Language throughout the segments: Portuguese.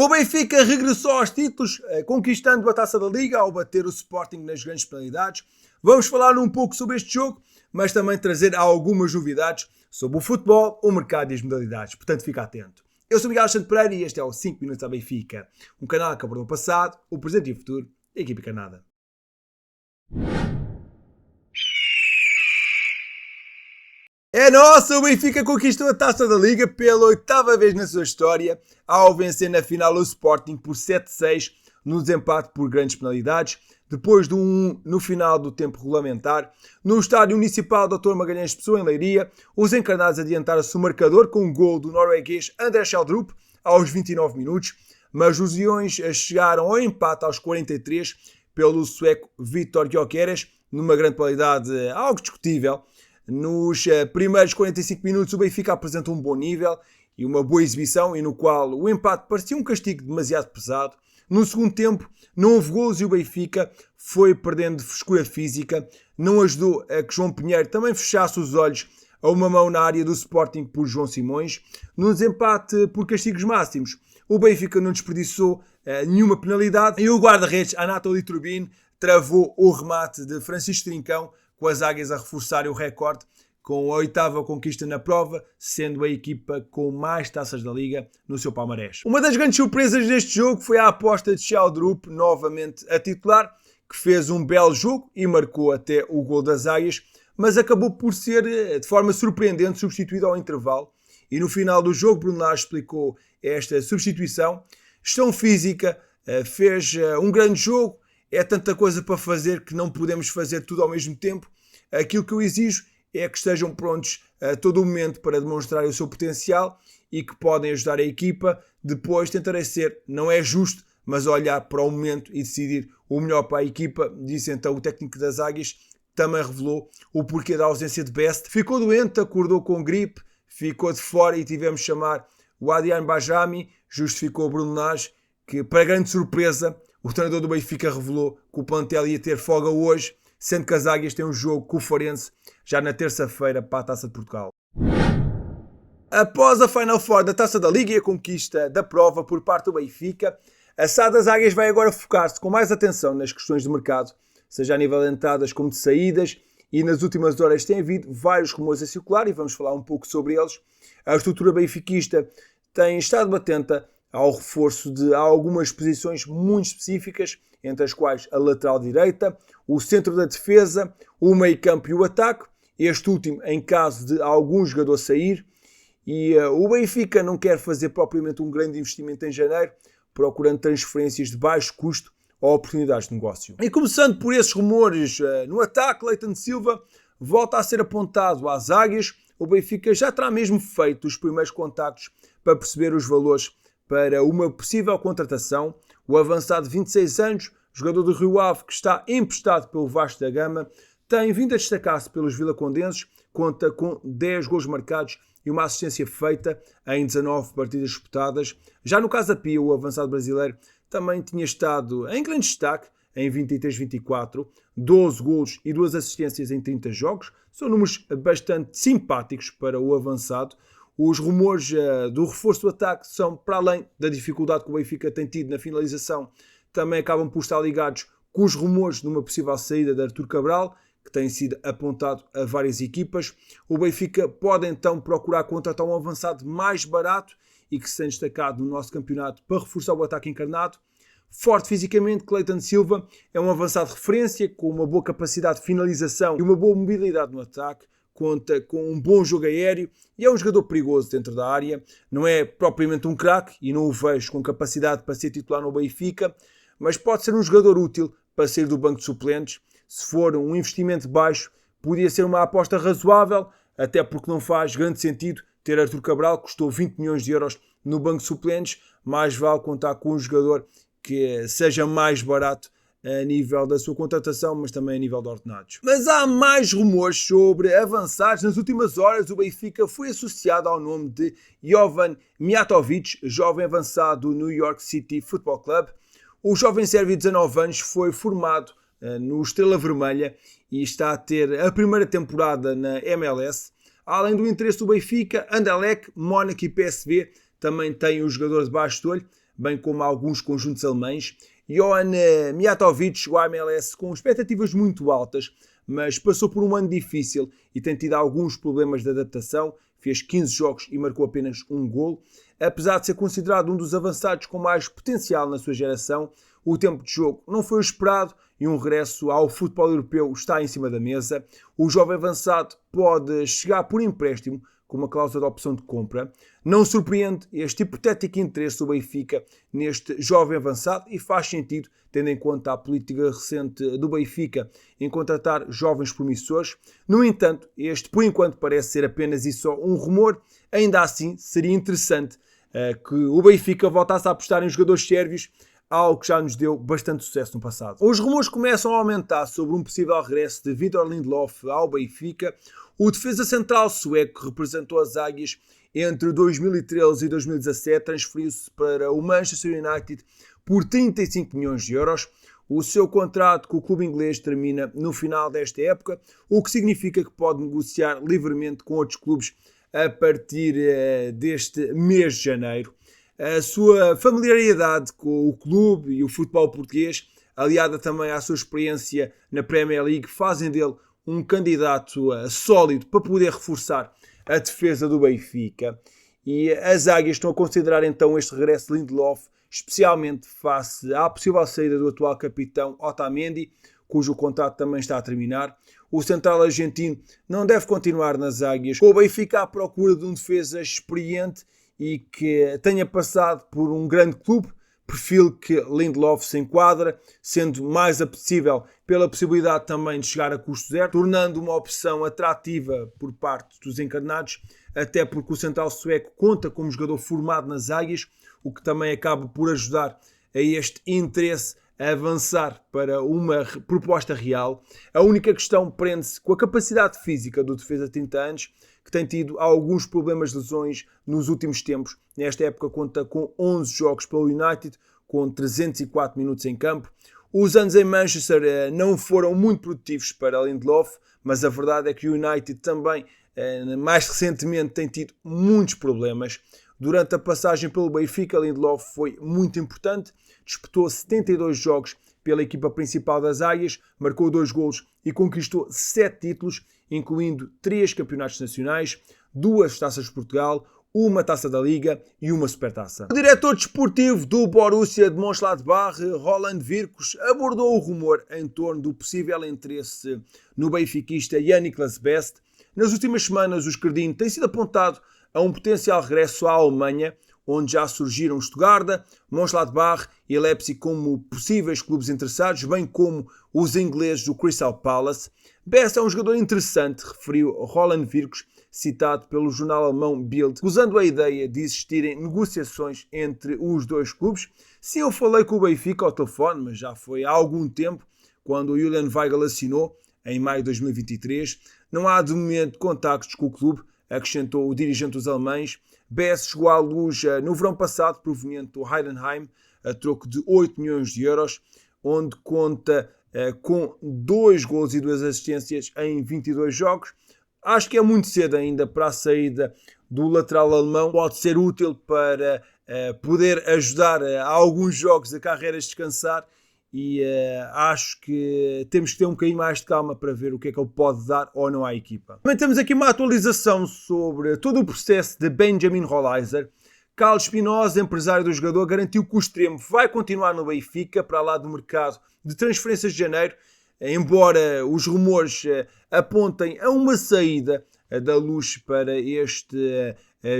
O Benfica regressou aos títulos, conquistando a Taça da Liga ao bater o Sporting nas grandes penalidades. Vamos falar um pouco sobre este jogo, mas também trazer algumas novidades sobre o futebol, o mercado e as modalidades. Portanto, fica atento. Eu sou Miguel Alexandre Pereira e este é o 5 Minutos ao Benfica, um canal que aborda o passado, o presente e o futuro da equipa encarnada. É nossa, o Benfica conquistou a Taça da Liga pela 8ª vez na sua história, ao vencer na final o Sporting por 7-6 no desempate por grandes penalidades, depois do 1-1 no final do tempo regulamentar. No estádio municipal Dr. Magalhães Pessoa, em Leiria, os encarnados adiantaram-se o marcador com um gol do norueguês André Schjelderup aos 29 minutos, mas os leões chegaram ao empate aos 43 pelo sueco Viktor Gyökeres, numa grande penalidade algo discutível. Nos primeiros 45 minutos o Benfica apresentou um bom nível e uma boa exibição, e no qual o empate parecia um castigo demasiado pesado. No segundo tempo não houve golos e o Benfica foi perdendo de frescura física. Não ajudou a que João Pinheiro também fechasse os olhos a uma mão na área do Sporting por João Simões. No desempate por castigos máximos, o Benfica não desperdiçou nenhuma penalidade e o guarda-redes Anatoly Trubin travou o remate de Francisco Trincão, com as águias a reforçarem o recorde com a 8ª conquista na prova, sendo a equipa com mais taças da Liga no seu palmarés. Uma das grandes surpresas deste jogo foi a aposta de Schjelderup, novamente a titular, que fez um belo jogo e marcou até o gol das águias, mas acabou por ser de forma surpreendente substituído ao intervalo. E no final do jogo Bruno Lage explicou esta substituição. Gestão física, fez um grande jogo. É tanta coisa para fazer que não podemos fazer tudo ao mesmo tempo. Aquilo que eu exijo é que estejam prontos a todo momento para demonstrar o seu potencial e que podem ajudar a equipa. Depois tentarei ser, não é justo, mas olhar para o momento e decidir o melhor para a equipa, disse então o técnico das Águias. Também revelou o porquê da ausência de Best. Ficou doente, acordou com gripe, ficou de fora e tivemos de chamar o Adrian Bajami. Justificou o Bruno Lage, que para grande surpresa o treinador do Benfica revelou que o plantel ia ter folga hoje, sendo que as Águias têm um jogo com o Farense já na terça-feira para a Taça de Portugal. Após a Final Four da Taça da Liga e a conquista da prova por parte do Benfica, a SAD das Águias vai agora focar-se com mais atenção nas questões de mercado, seja a nível de entradas como de saídas, e nas últimas horas tem havido vários rumores a circular e vamos falar um pouco sobre eles. A estrutura benfiquista tem estado atenta ao reforço de algumas posições muito específicas, entre as quais a lateral direita, o centro da defesa, o meio-campo e o ataque, este último em caso de algum jogador sair. E o Benfica não quer fazer propriamente um grande investimento em janeiro, procurando transferências de baixo custo ou oportunidades de negócio. E começando por esses rumores no ataque, Clayton Silva volta a ser apontado às Águias. O Benfica já terá mesmo feito os primeiros contactos para perceber os valores para uma possível contratação. O avançado de 26 anos, jogador do Rio Ave, que está emprestado pelo Vasco da Gama, tem vindo a destacar-se pelos vilacondenses, conta com 10 golos marcados e uma assistência feita em 19 partidas disputadas. Já no Casa Pia, o avançado brasileiro também tinha estado em grande destaque em 23-24, 12 golos e 2 assistências em 30 jogos. São números bastante simpáticos para o avançado. Os rumores do reforço do ataque são, para além da dificuldade que o Benfica tem tido na finalização, também acabam por estar ligados com os rumores de uma possível saída de Artur Cabral, que tem sido apontado a várias equipas. O Benfica pode então procurar contratar um avançado mais barato e que se tem destacado no nosso campeonato para reforçar o ataque encarnado. Forte fisicamente, Clayton Silva é um avançado de referência, com uma boa capacidade de finalização e uma boa mobilidade no ataque. Conta com um bom jogo aéreo e é um jogador perigoso dentro da área. Não é propriamente um craque e não o vejo com capacidade para ser titular no Benfica, mas pode ser um jogador útil para sair do banco de suplentes. Se for um investimento baixo, podia ser uma aposta razoável, até porque não faz grande sentido ter Artur Cabral, que custou 20 milhões de euros no banco de suplentes. Mais vale contar com um jogador que seja mais barato a nível da sua contratação, mas também a nível de ordenados. Mas há mais rumores sobre avançados. Nas últimas horas, o Benfica foi associado ao nome de Jovan Mijatovic, jovem avançado do New York City Football Club. O jovem sérvio de 19 anos foi formado no Estrela Vermelha e está a ter a primeira temporada na MLS. Além do interesse do Benfica, Anderlecht, Mónaco e PSV também têm o jogador debaixo do olho, bem como alguns conjuntos alemães. Johan Mijatovic chegou à MLS com expectativas muito altas, mas passou por um ano difícil e tem tido alguns problemas de adaptação. Fez 15 jogos e marcou apenas um golo. Apesar de ser considerado um dos avançados com mais potencial na sua geração, o tempo de jogo não foi o esperado e um regresso ao futebol europeu está em cima da mesa. O jovem avançado pode chegar por empréstimo com uma cláusula de opção de compra. Não surpreende este hipotético interesse do Benfica neste jovem avançado e faz sentido, tendo em conta a política recente do Benfica em contratar jovens promissores. No entanto, este por enquanto parece ser apenas e só um rumor. Ainda assim, seria interessante que o Benfica voltasse a apostar em jogadores sérvios, algo que já nos deu bastante sucesso no passado. Os rumores começam a aumentar sobre um possível regresso de Victor Lindelof ao Benfica. O defesa central sueco que representou as Águias entre 2013 e 2017 transferiu-se para o Manchester United por 35 milhões de euros. O seu contrato com o clube inglês termina no final desta época, o que significa que pode negociar livremente com outros clubes a partir deste mês de janeiro. A sua familiaridade com o clube e o futebol português, aliada também à sua experiência na Premier League, fazem dele um candidato sólido para poder reforçar a defesa do Benfica. E as Águias estão a considerar então este regresso de Lindelof, especialmente face à possível saída do atual capitão Otamendi, cujo contrato também está a terminar. O central argentino não deve continuar nas Águias, com o Benfica à procura de um defesa experiente e que tenha passado por um grande clube, perfil que Lindelof se enquadra, sendo mais apetecível pela possibilidade também de chegar a custo zero, tornando uma opção atrativa por parte dos encarnados, até porque o central sueco conta como jogador formado nas Águias, o que também acaba por ajudar a este interesse a avançar para uma proposta real. A única questão prende-se com a capacidade física do defesa de 30 anos, que tem tido alguns problemas de lesões nos últimos tempos. Nesta época conta com 11 jogos pelo United, com 304 minutos em campo. Os anos em Manchester não foram muito produtivos para Lindelof, mas a verdade é que o United também, mais recentemente, tem tido muitos problemas. Durante a passagem pelo Benfica, Lindelof foi muito importante, disputou 72 jogos pela equipa principal das Águias, marcou 2 golos e conquistou 7 títulos, incluindo 3 campeonatos nacionais, 2 taças de Portugal, uma taça da Liga e uma supertaça. O diretor desportivo do Borussia de Mönchengladbach, Roland Virkus, abordou o rumor em torno do possível interesse no benfiquista Jan-Niklas Best. Nas últimas semanas, o esquerdino tem sido apontado a um potencial regresso à Alemanha, onde já surgiram Stuttgart, Mönchengladbach e Leipzig como possíveis clubes interessados, bem como os ingleses do Crystal Palace. Best é um jogador interessante, referiu Roland Virkus, citado pelo jornal alemão Bild, usando a ideia de existirem negociações entre os dois clubes. Sim, eu falei com o Benfica ao telefone, mas já foi há algum tempo, quando o Julian Weigl assinou, em maio de 2023. Não há de momento contactos com o clube, acrescentou o dirigente dos alemães. Best chegou à luz no verão passado, proveniente do Heidenheim, a troco de 8 milhões de euros, onde conta com 2 golos e 2 assistências em 22 jogos. Acho que é muito cedo ainda para a saída do lateral alemão. Pode ser útil para poder ajudar a alguns jogos a carreiras descansar e acho que temos que ter um bocadinho mais de calma para ver o que é que ele pode dar ou não à equipa. Também temos aqui uma atualização sobre todo o processo de Benjamin Rolaiser. Carlos Espinosa, empresário do jogador, garantiu que o extremo vai continuar no Benfica para lá do mercado de transferências de janeiro, embora os rumores apontem a uma saída da luz para este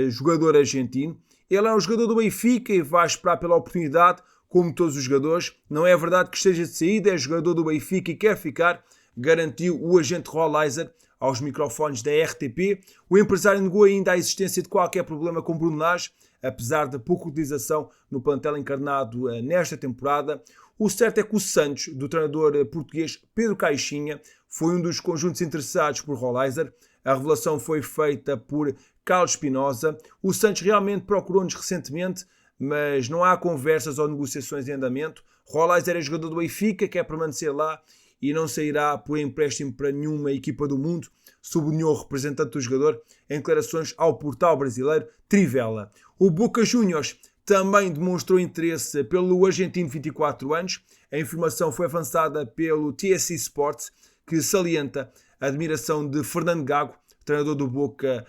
jogador argentino. Ele é um jogador do Benfica e vai esperar pela oportunidade, como todos os jogadores. Não é verdade que esteja de saída, é jogador do Benfica e quer ficar, garantiu o agente Rolaiser aos microfones da RTP. O empresário negou ainda a existência de qualquer problema com Bruno Lage, apesar da pouca utilização no plantel encarnado nesta temporada. O certo é que o Santos, do treinador português Pedro Caixinha, foi um dos conjuntos interessados por Rolaiser. A revelação foi feita por Carlos Espinosa. O Santos realmente procurou-nos recentemente, mas não há conversas ou negociações em andamento. Rolaiser é jogador do Benfica, quer permanecer lá e não sairá por empréstimo para nenhuma equipa do mundo, sublinhou o representante do jogador em declarações ao portal brasileiro Trivela. O Boca Juniors também demonstrou interesse pelo argentino de 24 anos. A informação foi avançada pelo TSI Sports, que salienta a admiração de Fernando Gago, treinador do Boca,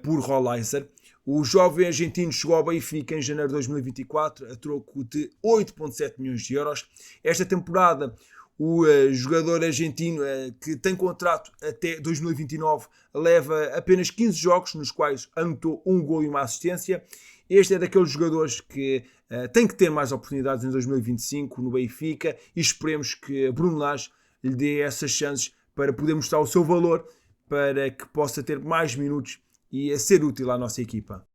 por Rolaiser. O jovem argentino chegou ao Benfica em janeiro de 2024 a troco de 8,7 milhões de euros. Esta temporada, o jogador argentino, que tem contrato até 2029, leva apenas 15 jogos, nos quais anotou um gol e uma assistência. Este é daqueles jogadores que tem que ter mais oportunidades em 2025 no Benfica e esperemos que Bruno Lage lhe dê essas chances para poder mostrar o seu valor, para que possa ter mais minutos e a ser útil à nossa equipa.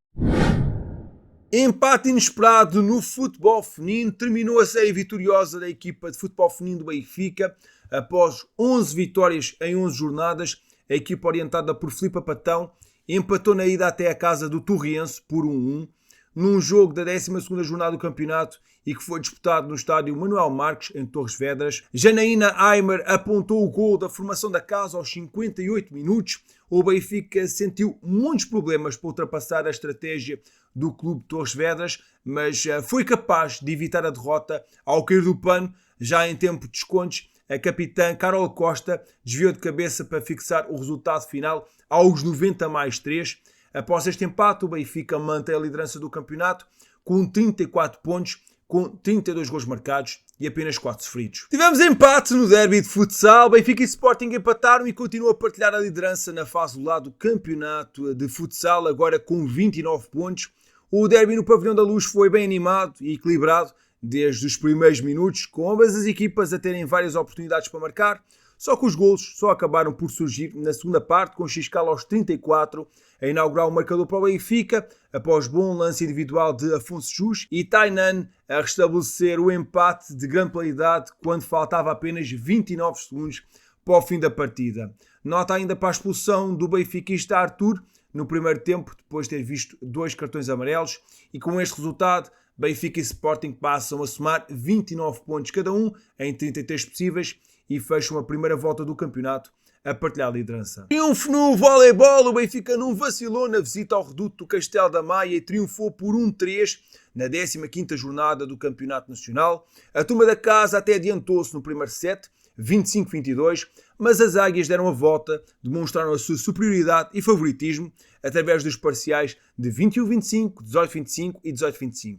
Empate inesperado no futebol feminino. Terminou a série vitoriosa da equipa de futebol feminino do Benfica. Após 11 vitórias em 11 jornadas, a equipa orientada por Filipe Patão empatou na ida até a casa do Torriense por 1-1, num jogo da 12ª jornada do campeonato e que foi disputado no estádio Manuel Marques, em Torres Vedras. Janaína Aimer apontou o gol da formação da casa aos 58 minutos. O Benfica sentiu muitos problemas para ultrapassar a estratégia do clube de Torres Vedras, mas foi capaz de evitar a derrota ao cair do pano. Já em tempo de descontos, a capitã Carol Costa desviou de cabeça para fixar o resultado final aos 90+3. Após este empate, o Benfica mantém a liderança do campeonato com 34 pontos, com 32 gols marcados e apenas 4 sofridos. Tivemos empate no derby de futsal. Benfica e Sporting empataram e continuam a partilhar a liderança na fase do lado do campeonato de futsal, agora com 29 pontos. O derby no Pavilhão da Luz foi bem animado e equilibrado desde os primeiros minutos, com ambas as equipas a terem várias oportunidades para marcar, só que os golos só acabaram por surgir na segunda parte, com Xiscala aos 34 a inaugurar o marcador para o Benfica, após bom lance individual de Afonso Jus, e Tainan a restabelecer o empate de grande qualidade quando faltava apenas 29 segundos para o fim da partida. Nota ainda para a expulsão do benfiquista Arthur no primeiro tempo, depois de ter visto 2 cartões amarelos, e com este resultado, Benfica e Sporting passam a somar 29 pontos cada um em 33 possíveis e fecham a primeira volta do campeonato a partilhar a liderança. Triunfo no voleibol. O Benfica não vacilou na visita ao reduto do Castelo da Maia e triunfou por 1-3 na 15ª jornada do Campeonato Nacional. A turma da casa até adiantou-se no primeiro set, 25-22, mas as águias deram a volta, demonstraram a sua superioridade e favoritismo através dos parciais de 21-25, 18-25 e 18-25.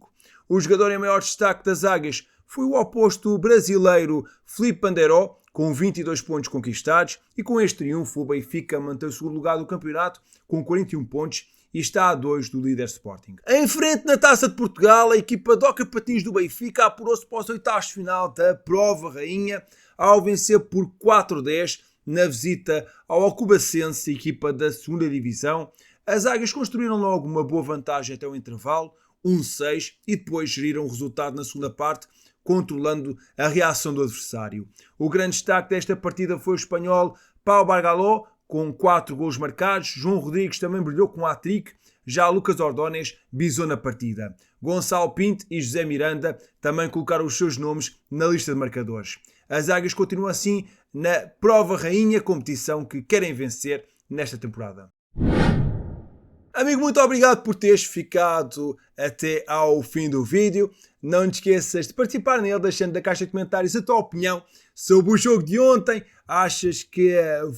O jogador em maior destaque das águias foi o oposto brasileiro Filipe Panderó, com 22 pontos conquistados, e com este triunfo o Benfica mantém o segundo lugar do campeonato com 41 pontos e está a 2 do líder Sporting. Em frente na Taça de Portugal, a equipa de Hockey Patins do Benfica apurou-se para os oitavos de final da Prova Rainha ao vencer por 4-10 na visita ao Alcobacense, equipa da 2ª Divisão. As águias construíram logo uma boa vantagem até o intervalo, 1-6, e depois geriram o resultado na segunda parte, controlando a reação do adversário. O grande destaque desta partida foi o espanhol Pau Bargaló, com 4 golos marcados. João Rodrigues também brilhou com hat-trick. Já Lucas Ordóñez bisou na partida. Gonçalo Pinto e José Miranda também colocaram os seus nomes na lista de marcadores. As águias continuam assim na Prova Rainha, competição que querem vencer nesta temporada. Amigo, muito obrigado por teres ficado até ao fim do vídeo. Não te esqueças de participar nele, deixando na caixa de comentários a tua opinião sobre o jogo de ontem. Achas que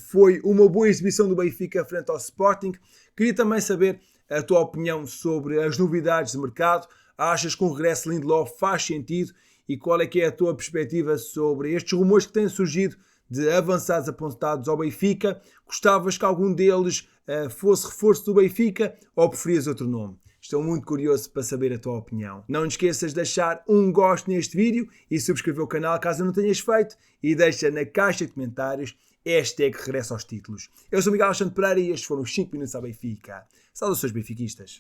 foi uma boa exibição do Benfica frente ao Sporting? Queria também saber a tua opinião sobre as novidades de mercado. Achas que o regresso de Lindelof faz sentido? E qual é que é a tua perspectiva sobre estes rumores que têm surgido de avançados apontados ao Benfica? Gostavas que algum deles fosse reforço do Benfica ou preferias outro nome? Estou muito curioso para saber a tua opinião. Não te esqueças de deixar um gosto neste vídeo e subscrever o canal caso não tenhas feito, e deixa na caixa de comentários #regressa aos títulos. Eu sou Miguel Alexandre Pereira e estes foram os 5 minutos ao Benfica. Saudações benfiquistas.